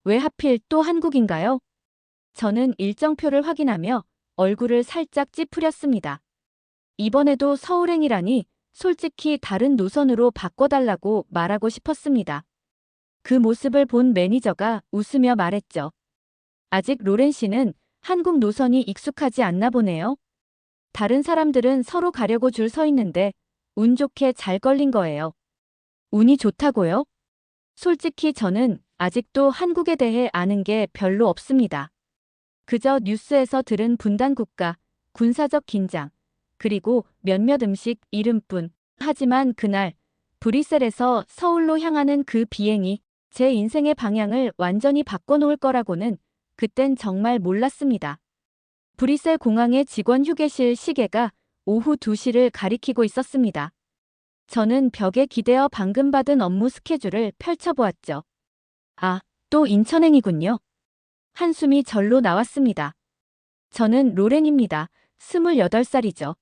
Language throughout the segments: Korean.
왜 하필 또 한국인가요? 저는 일정표를 확인하며 얼굴을 살짝 찌푸렸습니다. 이번에도 서울행이라니 솔직히 다른 노선으로 바꿔달라고 말하고 싶었습니다. 그 모습을 본 매니저가 웃으며 말했죠. 아직 로렌 씨는 한국 노선이 익숙하지 않나 보네요. 다른 사람들은 서로 가려고 줄 서 있는데 운 좋게 잘 걸린 거예요. 운이 좋다고요? 솔직히 저는 아직도 한국에 대해 아는 게 별로 없습니다. 그저 뉴스에서 들은 분단 국가, 군사적 긴장, 그리고 몇몇 음식 이름뿐. 하지만 그날 브뤼셀에서 서울로 향하는 그 비행이 제 인생의 방향을 완전히 바꿔놓을 거라고는 그땐 정말 몰랐습니다. 브뤼셀 공항의 직원 휴게실 시계가 오후 2시를 가리키고 있었습니다. 저는 벽에 기대어 방금 받은 업무 스케줄을 펼쳐보았죠. 아, 또 인천행이군요. 한숨이 절로 나왔습니다. 저는 로렌입니다. 28살이죠.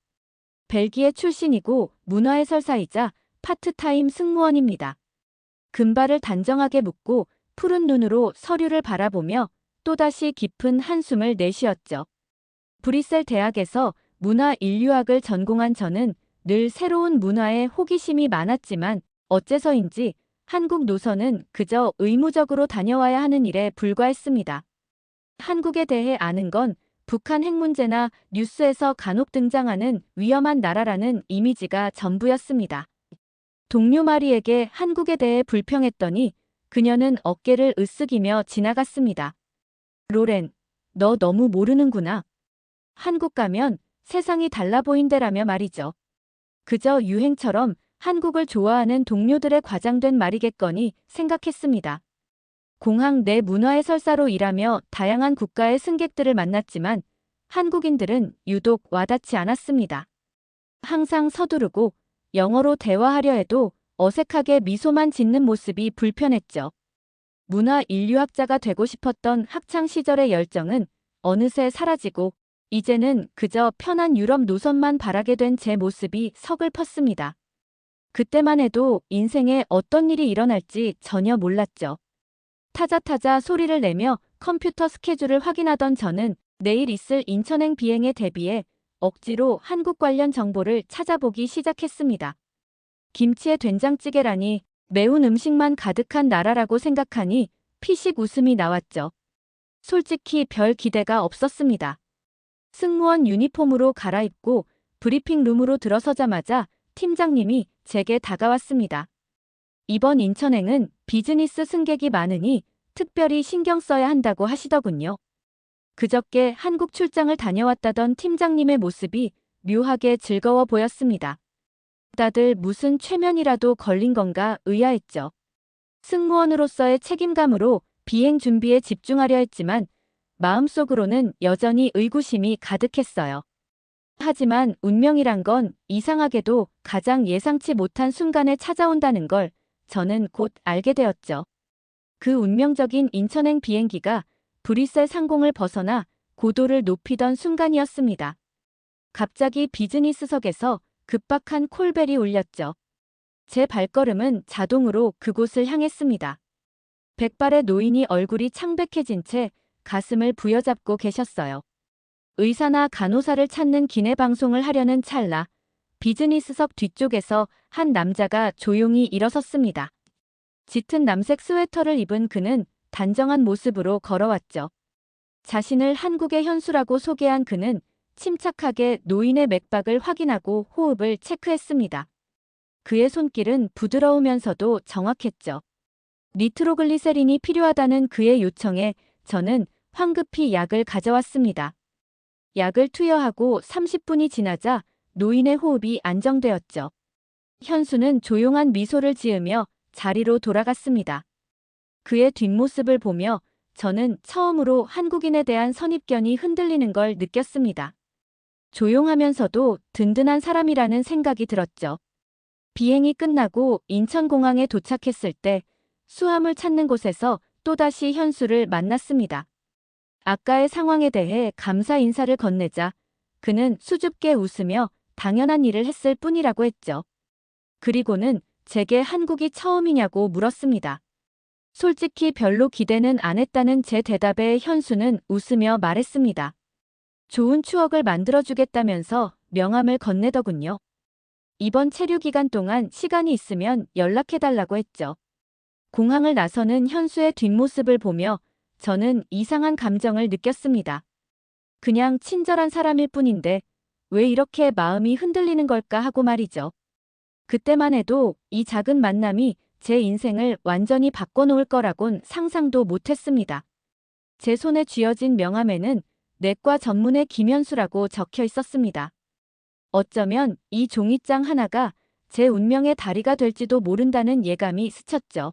벨기에 출신이고 문화해설사이자 파트타임 승무원입니다. 금발을 단정하게 묶고 푸른 눈으로 서류를 바라보며 또다시 깊은 한숨을 내쉬었죠. 브뤼셀 대학에서 문화 인류학을 전공한 저는 늘 새로운 문화에 호기심이 많았지만 어째서인지 한국 노선은 그저 의무적으로 다녀와야 하는 일에 불과했습니다. 한국에 대해 아는 건 북한 핵 문제나 뉴스에서 간혹 등장하는 위험한 나라라는 이미지가 전부였습니다. 동료 마리에게 한국에 대해 불평했더니 그녀는 어깨를 으쓱이며 지나갔습니다. 로렌, 너 너무 모르는구나. 한국 가면 세상이 달라 보인대라며 말이죠. 그저 유행처럼 한국을 좋아하는 동료들의 과장된 말이겠거니 생각했습니다. 공항 내 문화해설사로 일하며 다양한 국가의 승객들을 만났지만 한국인들은 유독 와닿지 않았습니다. 항상 서두르고 영어로 대화하려 해도 어색하게 미소만 짓는 모습이 불편했죠. 문화 인류학자가 되고 싶었던 학창 시절의 열정은 어느새 사라지고 이제는 그저 편한 유럽 노선만 바라게 된 제 모습이 서글펐습니다. 그때만 해도 인생에 어떤 일이 일어날지 전혀 몰랐죠. 타자타자 소리를 내며 컴퓨터 스케줄을 확인하던 저는 내일 있을 인천행 비행에 대비해 억지로 한국 관련 정보를 찾아보기 시작했습니다. 김치에 된장찌개라니 매운 음식만 가득한 나라라고 생각하니 피식 웃음이 나왔죠. 솔직히 별 기대가 없었습니다. 승무원 유니폼으로 갈아입고 브리핑룸으로 들어서자마자 팀장님이 제게 다가왔습니다. 이번 인천행은 비즈니스 승객이 많으니 특별히 신경 써야 한다고 하시더군요. 그저께 한국 출장을 다녀왔다던 팀장님의 모습이 묘하게 즐거워 보였습니다. 다들 무슨 최면이라도 걸린 건가 의아했죠. 승무원으로서의 책임감으로 비행 준비에 집중하려 했지만 마음속으로는 여전히 의구심이 가득했어요. 하지만 운명이란 건 이상하게도 가장 예상치 못한 순간에 찾아온다는 걸 저는 곧 알게 되었죠. 그 운명적인 인천행 비행기가 브뤼셀 상공을 벗어나 고도를 높이던 순간이었습니다. 갑자기 비즈니스석에서 급박한 콜벨이 울렸죠. 제 발걸음은 자동으로 그곳을 향했습니다. 백발의 노인이 얼굴이 창백해진 채 가슴을 부여잡고 계셨어요. 의사나 간호사를 찾는 기내 방송을 하려는 찰나 비즈니스석 뒤쪽에서 한 남자가 조용히 일어섰습니다. 짙은 남색 스웨터를 입은 그는 단정한 모습으로 걸어왔죠. 자신을 한국의 현수라고 소개한 그는 침착하게 노인의 맥박을 확인하고 호흡을 체크했습니다. 그의 손길은 부드러우면서도 정확했죠. 니트로글리세린이 필요하다는 그의 요청에 저는 황급히 약을 가져왔습니다. 약을 투여하고 30분이 지나자 노인의 호흡이 안정되었죠. 현수는 조용한 미소를 지으며 자리로 돌아갔습니다. 그의 뒷모습을 보며 저는 처음으로 한국인에 대한 선입견이 흔들리는 걸 느꼈습니다. 조용하면서도 든든한 사람이라는 생각이 들었죠. 비행이 끝나고 인천공항에 도착했을 때 수함을 찾는 곳에서 또다시 현수를 만났습니다. 아까의 상황에 대해 감사 인사를 건네자 그는 수줍게 웃으며 당연한 일을 했을 뿐이라고 했죠. 그리고는 제게 한국이 처음이냐고 물었습니다. 솔직히 별로 기대는 안 했다는 제 대답에 현수는 웃으며 말했습니다. 좋은 추억을 만들어주겠다면서 명함을 건네더군요. 이번 체류 기간 동안 시간이 있으면 연락해달라고 했죠. 공항을 나서는 현수의 뒷모습을 보며 저는 이상한 감정을 느꼈습니다. 그냥 친절한 사람일 뿐인데 왜 이렇게 마음이 흔들리는 걸까 하고 말이죠. 그때만 해도 이 작은 만남이 제 인생을 완전히 바꿔놓을 거라곤 상상도 못했습니다. 제 손에 쥐어진 명함에는 내과 전문의 김현수라고 적혀 있었습니다. 어쩌면 이 종이장 하나가 제 운명의 다리가 될지도 모른다는 예감이 스쳤죠.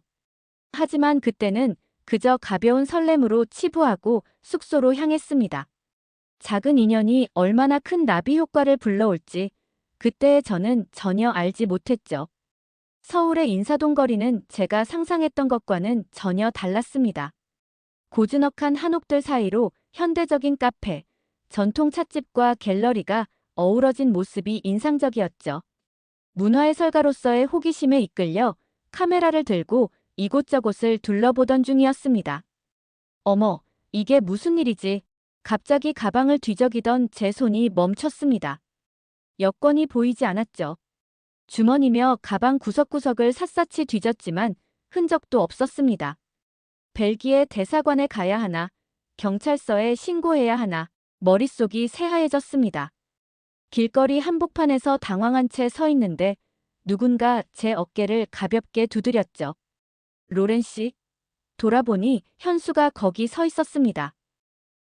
하지만 그때는 그저 가벼운 설렘으로 치부하고 숙소로 향했습니다. 작은 인연이 얼마나 큰 나비 효과를 불러올지 그때의 저는 전혀 알지 못했죠. 서울의 인사동 거리는 제가 상상했던 것과는 전혀 달랐습니다. 고즈넉한 한옥들 사이로 현대적인 카페, 전통 찻집과 갤러리가 어우러진 모습이 인상적이었죠. 문화해설가로서의 호기심에 이끌려 카메라를 들고 이곳저곳을 둘러보던 중이었습니다. 어머, 이게 무슨 일이지? 갑자기 가방을 뒤적이던 제 손이 멈췄습니다. 여권이 보이지 않았죠. 주머니며 가방 구석구석을 샅샅이 뒤졌지만 흔적도 없었습니다. 벨기에 대사관에 가야 하나, 경찰서에 신고해야 하나, 머릿속이 새하얘졌습니다. 길거리 한복판에서 당황한 채 서 있는데 누군가 제 어깨를 가볍게 두드렸죠. 로렌 씨? 돌아보니 현수가 거기 서 있었습니다.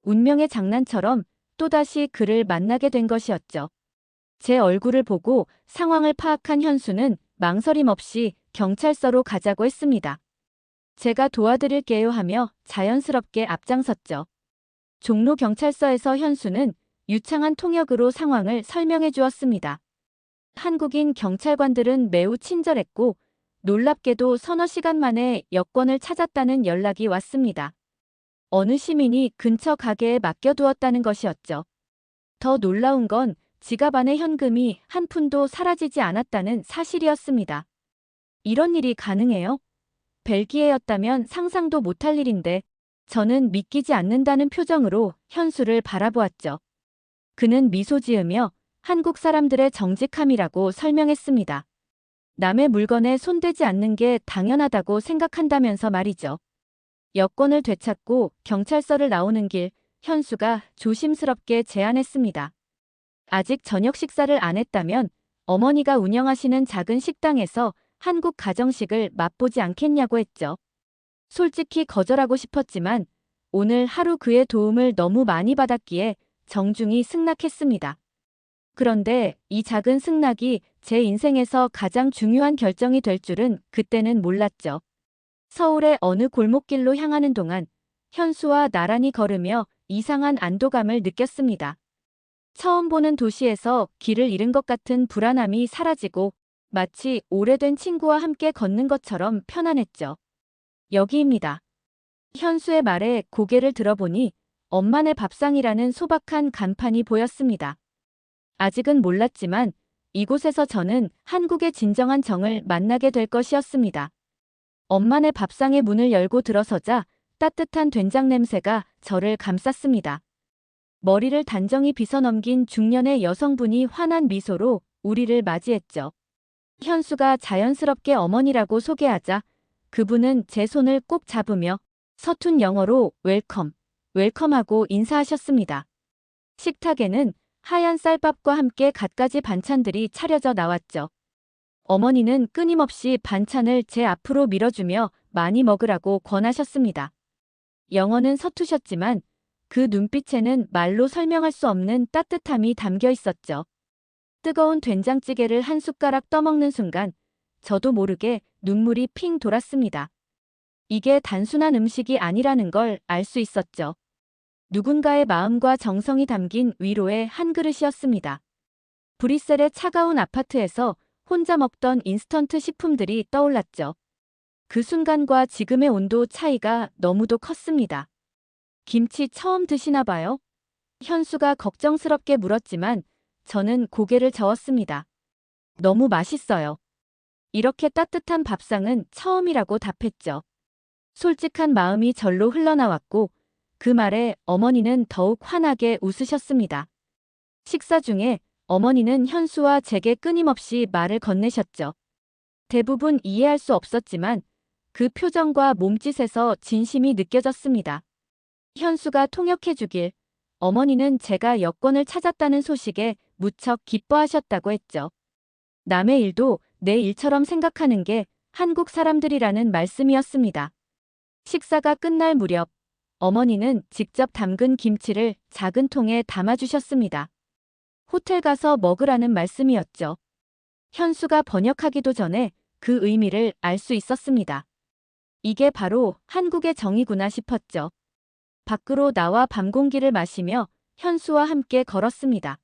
운명의 장난처럼 또다시 그를 만나게 된 것이었죠. 제 얼굴을 보고 상황을 파악한 현수는 망설임 없이 경찰서로 가자고 했습니다. 제가 도와드릴게요 하며 자연스럽게 앞장섰죠. 종로 경찰서에서 현수는 유창한 통역으로 상황을 설명해 주었습니다. 한국인 경찰관들은 매우 친절했고 놀랍게도 서너 시간 만에 여권을 찾았다는 연락이 왔습니다. 어느 시민이 근처 가게에 맡겨두었다는 것이었죠. 더 놀라운 건 지갑 안에 현금이 한 푼도 사라지지 않았다는 사실이었습니다. 이런 일이 가능해요? 벨기에였다면 상상도 못할 일인데 저는 믿기지 않는다는 표정으로 현수를 바라보았죠. 그는 미소 지으며 한국 사람들의 정직함이라고 설명했습니다. 남의 물건에 손대지 않는 게 당연하다고 생각한다면서 말이죠. 여권을 되찾고 경찰서를 나오는 길, 현수가 조심스럽게 제안했습니다. 아직 저녁 식사를 안 했다면 어머니가 운영하시는 작은 식당에서 한국 가정식을 맛보지 않겠냐고 했죠. 솔직히 거절하고 싶었지만 오늘 하루 그의 도움을 너무 많이 받았기에 정중히 승낙했습니다. 그런데 이 작은 승낙이 제 인생에서 가장 중요한 결정이 될 줄은 그때는 몰랐죠. 서울의 어느 골목길로 향하는 동안 현수와 나란히 걸으며 이상한 안도감을 느꼈습니다. 처음 보는 도시에서 길을 잃은 것 같은 불안함이 사라지고 마치 오래된 친구와 함께 걷는 것처럼 편안했죠. 여기입니다. 현수의 말에 고개를 들어보니 엄마네 밥상이라는 소박한 간판이 보였습니다. 아직은 몰랐지만 이곳에서 저는 한국의 진정한 정을 만나게 될 것이었습니다. 엄마네 밥상의 문을 열고 들어서자 따뜻한 된장 냄새가 저를 감쌌습니다. 머리를 단정히 빗어넘긴 중년의 여성분이 환한 미소로 우리를 맞이했죠. 현수가 자연스럽게 어머니라고 소개하자 그분은 제 손을 꼭 잡으며 서툰 영어로 웰컴, 웰컴하고 인사하셨습니다. 식탁에는 하얀 쌀밥과 함께 갖가지 반찬들이 차려져 나왔죠. 어머니는 끊임없이 반찬을 제 앞으로 밀어주며 많이 먹으라고 권하셨습니다. 영어는 서투셨지만 그 눈빛에는 말로 설명할 수 없는 따뜻함이 담겨 있었죠. 뜨거운 된장찌개를 한 숟가락 떠먹는 순간 저도 모르게 눈물이 핑 돌았습니다. 이게 단순한 음식이 아니라는 걸 알 수 있었죠. 누군가의 마음과 정성이 담긴 위로의 한 그릇이었습니다. 브뤼셀의 차가운 아파트에서 혼자 먹던 인스턴트 식품들이 떠올랐죠. 그 순간과 지금의 온도 차이가 너무도 컸습니다. 김치 처음 드시나 봐요? 현수가 걱정스럽게 물었지만 저는 고개를 저었습니다. 너무 맛있어요. 이렇게 따뜻한 밥상은 처음이라고 답했죠. 솔직한 마음이 절로 흘러나왔고 그 말에 어머니는 더욱 환하게 웃으셨습니다. 식사 중에 어머니는 현수와 제게 끊임없이 말을 건네셨죠. 대부분 이해할 수 없었지만 그 표정과 몸짓에서 진심이 느껴졌습니다. 현수가 통역해주길, 어머니는 제가 여권을 찾았다는 소식에 무척 기뻐하셨다고 했죠. 남의 일도 내 일처럼 생각하는 게 한국 사람들이라는 말씀이었습니다. 식사가 끝날 무렵 어머니는 직접 담근 김치를 작은 통에 담아주셨습니다. 호텔 가서 먹으라는 말씀이었죠. 현수가 번역하기도 전에 그 의미를 알 수 있었습니다. 이게 바로 한국의 정이구나 싶었죠. 밖으로 나와 밤 공기를 마시며 현수와 함께 걸었습니다.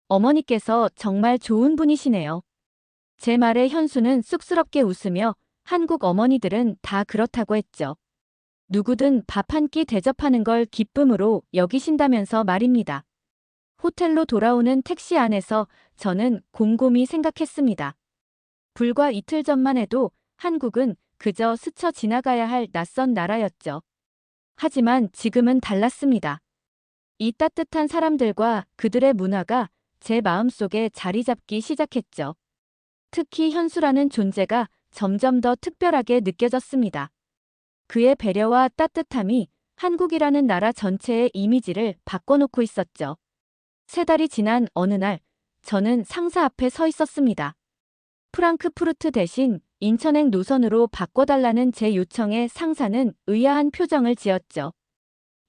어머니께서 정말 좋은 분이시네요. 제 말에 현수는 쑥스럽게 웃으며 한국 어머니들은 다 그렇다고 했죠. 누구든 밥 한 끼 대접하는 걸 기쁨으로 여기신다면서 말입니다. 호텔로 돌아오는 택시 안에서 저는 곰곰이 생각했습니다. 불과 이틀 전만 해도 한국은 그저 스쳐 지나가야 할 낯선 나라였죠. 하지만 지금은 달랐습니다. 이 따뜻한 사람들과 그들의 문화가 제 마음속에 자리 잡기 시작했죠. 특히 현수라는 존재가 점점 더 특별하게 느껴졌습니다. 그의 배려와 따뜻함이 한국이라는 나라 전체의 이미지를 바꿔놓고 있었죠. 3달이 지난 어느 날, 저는 상사 앞에 서 있었습니다. 프랑크푸르트 대신 인천행 노선으로 바꿔달라는 제 요청에 상사는 의아한 표정을 지었죠.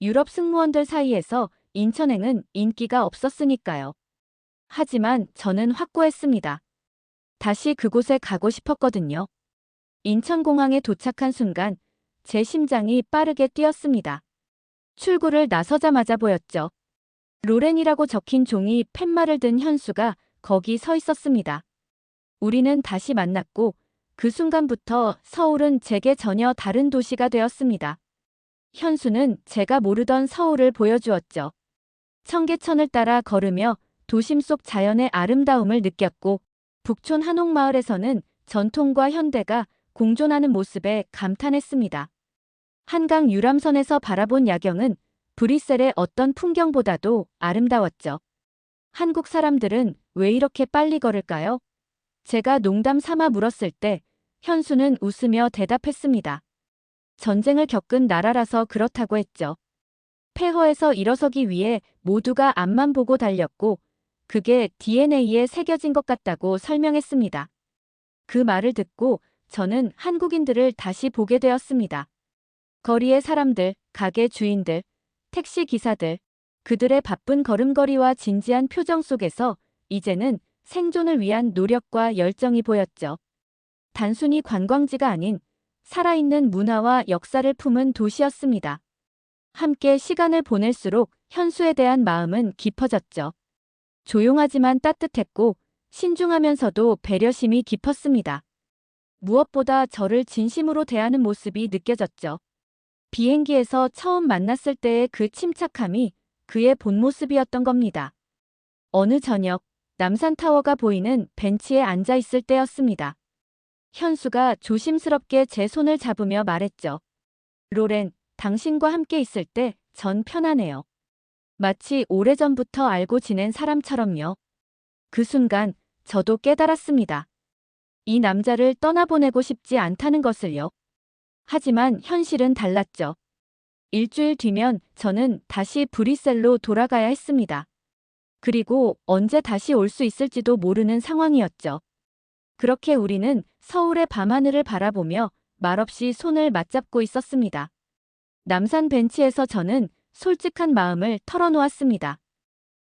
유럽 승무원들 사이에서 인천행은 인기가 없었으니까요. 하지만 저는 확고했습니다. 다시 그곳에 가고 싶었거든요. 인천공항에 도착한 순간 제 심장이 빠르게 뛰었습니다. 출구를 나서자마자 보였죠. 로렌이라고 적힌 종이 팻말을 든 현수가 거기 서 있었습니다. 우리는 다시 만났고 그 순간부터 서울은 제게 전혀 다른 도시가 되었습니다. 현수는 제가 모르던 서울을 보여주었죠. 청계천을 따라 걸으며 도심 속 자연의 아름다움을 느꼈고 북촌 한옥마을에서는 전통과 현대가 공존하는 모습에 감탄했습니다. 한강 유람선에서 바라본 야경은 브뤼셀의 어떤 풍경보다도 아름다웠죠. 한국 사람들은 왜 이렇게 빨리 걸을까요? 제가 농담 삼아 물었을 때 현수는 웃으며 대답했습니다. 전쟁을 겪은 나라라서 그렇다고 했죠. 폐허에서 일어서기 위해 모두가 앞만 보고 달렸고 그게 DNA에 새겨진 것 같다고 설명했습니다. 그 말을 듣고 저는 한국인들을 다시 보게 되었습니다. 거리의 사람들, 가게 주인들, 택시 기사들, 그들의 바쁜 걸음걸이와 진지한 표정 속에서 이제는 생존을 위한 노력과 열정이 보였죠. 단순히 관광지가 아닌 살아있는 문화와 역사를 품은 도시였습니다. 함께 시간을 보낼수록 현수에 대한 마음은 깊어졌죠. 조용하지만 따뜻했고 신중하면서도 배려심이 깊었습니다. 무엇보다 저를 진심으로 대하는 모습이 느껴졌죠. 비행기에서 처음 만났을 때의 그 침착함이 그의 본 모습이었던 겁니다. 어느 저녁, 남산타워가 보이는 벤치에 앉아 있을 때였습니다. 현수가 조심스럽게 제 손을 잡으며 말했죠. 로렌, 당신과 함께 있을 때 전 편하네요. 마치 오래전부터 알고 지낸 사람처럼요. 그 순간 저도 깨달았습니다. 이 남자를 떠나보내고 싶지 않다는 것을요. 하지만 현실은 달랐죠. 일주일 뒤면 저는 다시 브뤼셀로 돌아가야 했습니다. 그리고 언제 다시 올 수 있을지도 모르는 상황이었죠. 그렇게 우리는 서울의 밤하늘을 바라보며 말없이 손을 맞잡고 있었습니다. 남산 벤치에서 저는 솔직한 마음을 털어놓았습니다.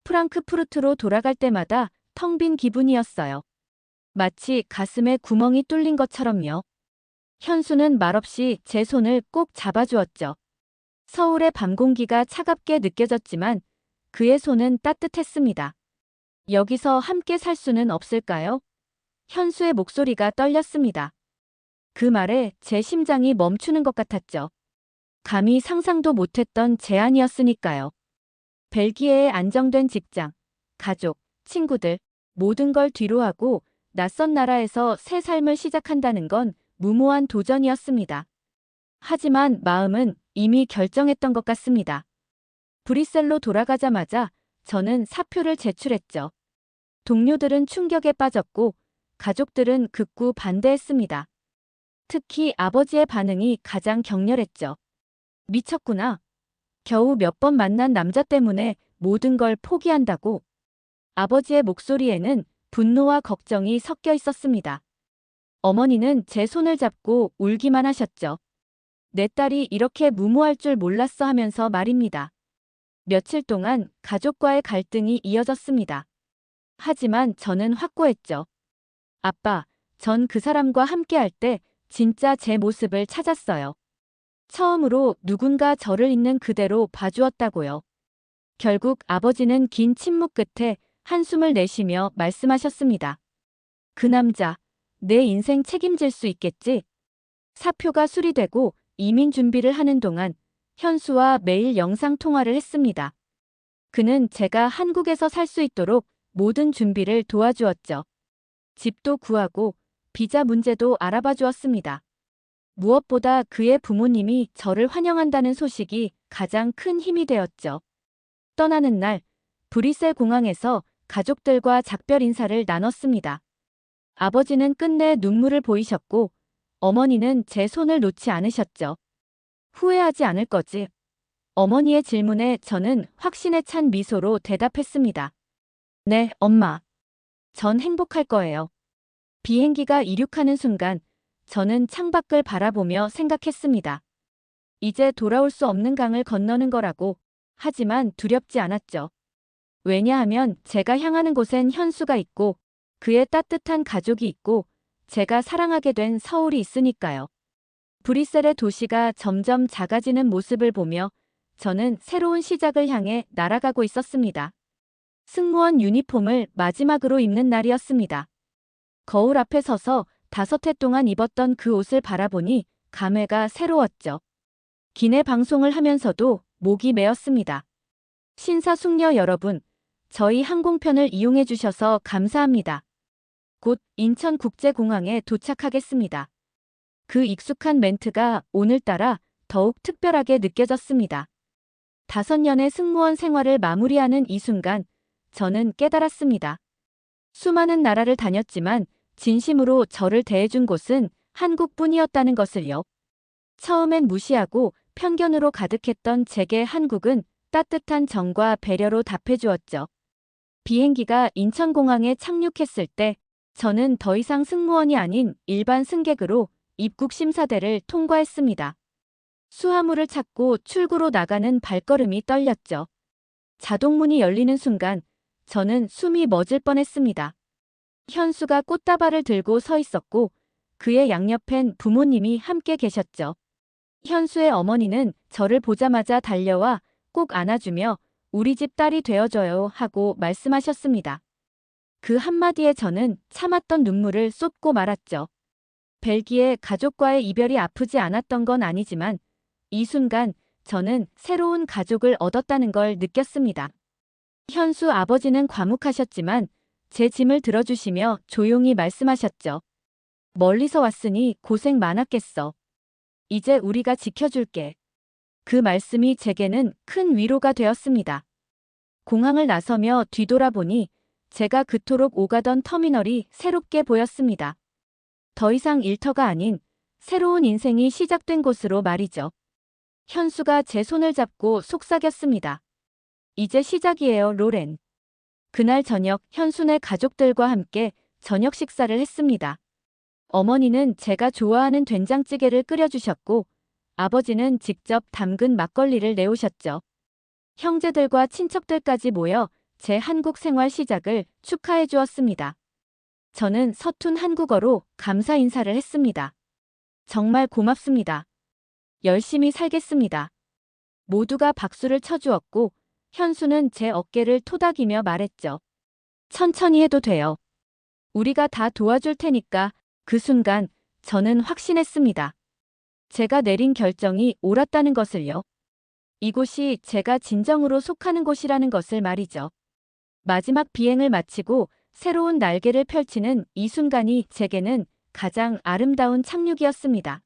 프랑크푸르트로 돌아갈 때마다 텅 빈 기분이었어요. 마치 가슴에 구멍이 뚫린 것처럼요. 현수는 말없이 제 손을 꼭 잡아주었죠. 서울의 밤 공기가 차갑게 느껴졌지만 그의 손은 따뜻했습니다. 여기서 함께 살 수는 없을까요? 현수의 목소리가 떨렸습니다. 그 말에 제 심장이 멈추는 것 같았죠. 감히 상상도 못했던 제안이었으니까요. 벨기에의 안정된 직장, 가족, 친구들, 모든 걸 뒤로하고 낯선 나라에서 새 삶을 시작한다는 건 무모한 도전이었습니다. 하지만 마음은 이미 결정했던 것 같습니다. 브뤼셀로 돌아가자마자 저는 사표를 제출했죠. 동료들은 충격에 빠졌고 가족들은 극구 반대했습니다. 특히 아버지의 반응이 가장 격렬했죠. 미쳤구나. 겨우 몇 번 만난 남자 때문에 모든 걸 포기한다고. 아버지의 목소리에는 분노와 걱정이 섞여 있었습니다. 어머니는 제 손을 잡고 울기만 하셨죠. 내 딸이 이렇게 무모할 줄 몰랐어 하면서 말입니다. 며칠 동안 가족과의 갈등이 이어졌습니다. 하지만 저는 확고했죠. 아빠, 전 그 사람과 함께할 때 진짜 제 모습을 찾았어요. 처음으로 누군가 저를 있는 그대로 봐주었다고요. 결국 아버지는 긴 침묵 끝에 한숨을 내쉬며 말씀하셨습니다. 그 남자, 내 인생 책임질 수 있겠지? 사표가 수리되고 이민 준비를 하는 동안 현수와 매일 영상통화를 했습니다. 그는 제가 한국에서 살 수 있도록 모든 준비를 도와주었죠. 집도 구하고 비자 문제도 알아봐 주었습니다. 무엇보다 그의 부모님이 저를 환영한다는 소식이 가장 큰 힘이 되었죠. 떠나는 날, 브뤼셀 공항에서 가족들과 작별 인사를 나눴습니다. 아버지는 끝내 눈물을 보이셨고 어머니는 제 손을 놓지 않으셨죠. 후회하지 않을 거지. 어머니의 질문에 저는 확신에 찬 미소로 대답했습니다. 네, 엄마. 전 행복할 거예요. 비행기가 이륙하는 순간 저는 창밖을 바라보며 생각했습니다. 이제 돌아올 수 없는 강을 건너는 거라고. 하지만 두렵지 않았죠. 왜냐하면 제가 향하는 곳엔 현수가 있고 그의 따뜻한 가족이 있고 제가 사랑하게 된 서울이 있으니까요. 브뤼셀의 도시가 점점 작아지는 모습을 보며 저는 새로운 시작을 향해 날아가고 있었습니다. 승무원 유니폼을 마지막으로 입는 날이었습니다. 거울 앞에 서서 5해 동안 입었던 그 옷을 바라보니 감회가 새로웠죠. 기내 방송을 하면서도 목이 메었습니다. 신사숙녀 여러분, 저희 항공편을 이용해 주셔서 감사합니다. 곧 인천국제공항에 도착하겠습니다. 그 익숙한 멘트가 오늘따라 더욱 특별하게 느껴졌습니다. 5년의 승무원 생활을 마무리하는 이 순간 저는 깨달았습니다. 수많은 나라를 다녔지만 진심으로 저를 대해준 곳은 한국뿐이었다는 것을요. 처음엔 무시하고 편견으로 가득했던 제게 한국은 따뜻한 정과 배려로 답해주었죠. 비행기가 인천공항에 착륙했을 때 저는 더 이상 승무원이 아닌 일반 승객으로 입국 심사대를 통과했습니다. 수화물을 찾고 출구로 나가는 발걸음이 떨렸죠. 자동문이 열리는 순간 저는 숨이 멎을 뻔했습니다. 현수가 꽃다발을 들고 서 있었고 그의 양옆엔 부모님이 함께 계셨죠. 현수의 어머니는 저를 보자마자 달려와 꼭 안아주며 우리 집 딸이 되어줘요 하고 말씀하셨습니다. 그 한마디에 저는 참았던 눈물을 쏟고 말았죠. 벨기에 가족과의 이별이 아프지 않았던 건 아니지만 이 순간 저는 새로운 가족을 얻었다는 걸 느꼈습니다. 현수 아버지는 과묵하셨지만 제 짐을 들어주시며 조용히 말씀하셨죠. 멀리서 왔으니 고생 많았겠어. 이제 우리가 지켜줄게. 그 말씀이 제게는 큰 위로가 되었습니다. 공항을 나서며 뒤돌아보니 제가 그토록 오가던 터미널이 새롭게 보였습니다. 더 이상 일터가 아닌 새로운 인생이 시작된 곳으로 말이죠. 현수가 제 손을 잡고 속삭였습니다. 이제 시작이에요, 로렌. 그날 저녁 현수네 가족들과 함께 저녁 식사를 했습니다. 어머니는 제가 좋아하는 된장찌개를 끓여주셨고 아버지는 직접 담근 막걸리를 내오셨죠. 형제들과 친척들까지 모여 제 한국 생활 시작을 축하해 주었습니다. 저는 서툰 한국어로 감사 인사를 했습니다. 정말 고맙습니다. 열심히 살겠습니다. 모두가 박수를 쳐주었고 현수는 제 어깨를 토닥이며 말했죠. 천천히 해도 돼요. 우리가 다 도와줄 테니까. 그 순간 저는 확신했습니다. 제가 내린 결정이 옳았다는 것을요. 이곳이 제가 진정으로 속하는 곳이라는 것을 말이죠. 마지막 비행을 마치고 새로운 날개를 펼치는 이 순간이 제게는 가장 아름다운 착륙이었습니다.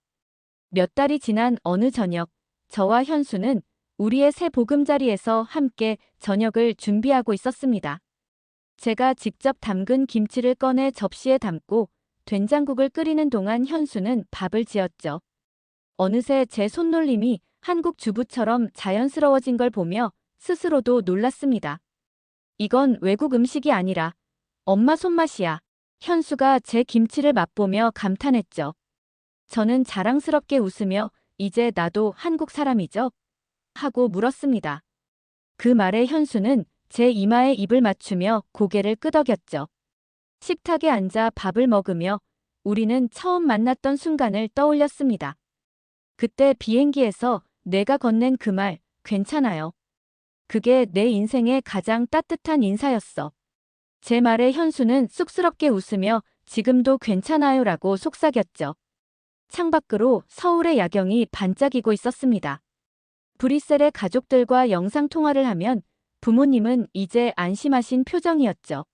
몇 달이 지난 어느 저녁, 저와 현수는 우리의 새 보금자리에서 함께 저녁을 준비하고 있었습니다. 제가 직접 담근 김치를 꺼내 접시에 담고 된장국을 끓이는 동안 현수는 밥을 지었죠. 어느새 제 손놀림이 한국 주부처럼 자연스러워진 걸 보며 스스로도 놀랐습니다. 이건 외국 음식이 아니라 엄마 손맛이야. 현수가 제 김치를 맛보며 감탄했죠. 저는 자랑스럽게 웃으며 이제 나도 한국 사람이죠? 하고 물었습니다. 그 말에 현수는 제 이마에 입을 맞추며 고개를 끄덕였죠. 식탁에 앉아 밥을 먹으며 우리는 처음 만났던 순간을 떠올렸습니다. 그때 비행기에서 내가 건넨 그 말, 괜찮아요. 그게 내 인생의 가장 따뜻한 인사였어. 제 말에 현수는 쑥스럽게 웃으며 지금도 괜찮아요라고 속삭였죠. 창밖으로 서울의 야경이 반짝이고 있었습니다. 브뤼셀의 가족들과 영상통화를 하면 부모님은 이제 안심하신 표정이었죠.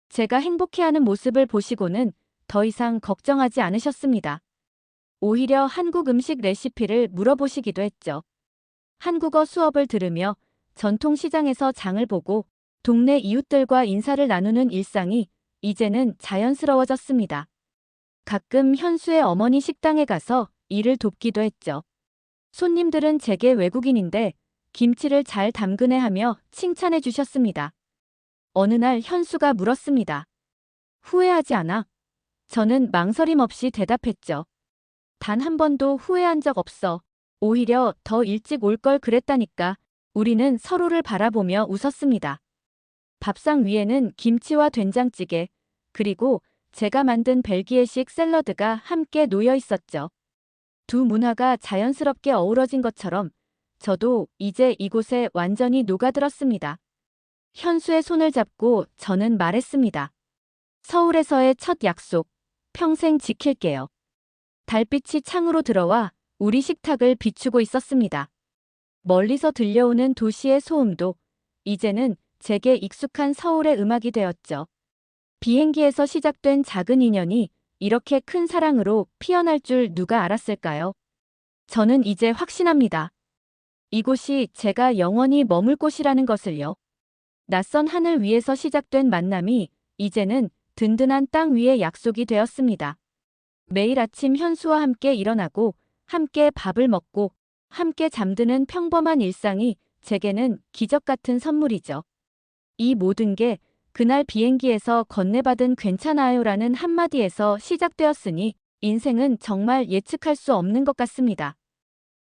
제가 행복해하는 모습을 보시고는 더 이상 걱정하지 않으셨습니다. 오히려 한국 음식 레시피를 물어보시기도 했죠. 한국어 수업을 들으며 전통시장에서 장을 보고 동네 이웃들과 인사를 나누는 일상이 이제는 자연스러워졌습니다. 가끔 현수의 어머니 식당에 가서 일을 돕기도 했죠. 손님들은 제게 외국인인데 김치를 잘 담그네 하며 칭찬해 주셨습니다. 어느 날 현수가 물었습니다. 후회하지 않아? 저는 망설임 없이 대답했죠. 단 한 번도 후회한 적 없어. 오히려 더 일찍 올 걸 그랬다니까. 우리는 서로를 바라보며 웃었습니다. 밥상 위에는 김치와 된장찌개, 그리고 제가 만든 벨기에식 샐러드가 함께 놓여 있었죠. 두 문화가 자연스럽게 어우러진 것처럼 저도 이제 이곳에 완전히 녹아들었습니다. 현수의 손을 잡고 저는 말했습니다. 서울에서의 첫 약속, 평생 지킬게요. 달빛이 창으로 들어와 우리 식탁을 비추고 있었습니다. 멀리서 들려오는 도시의 소음도 이제는 제게 익숙한 서울의 음악이 되었죠. 비행기에서 시작된 작은 인연이 이렇게 큰 사랑으로 피어날 줄 누가 알았을까요? 저는 이제 확신합니다. 이곳이 제가 영원히 머물 곳이라는 것을요. 낯선 하늘 위에서 시작된 만남이 이제는 든든한 땅 위의 약속이 되었습니다. 매일 아침 현수와 함께 일어나고 함께 밥을 먹고 함께 잠드는 평범한 일상이 제게는 기적 같은 선물이죠. 이 모든 게 그날 비행기에서 건네받은 괜찮아요라는 한마디에서 시작되었으니 인생은 정말 예측할 수 없는 것 같습니다.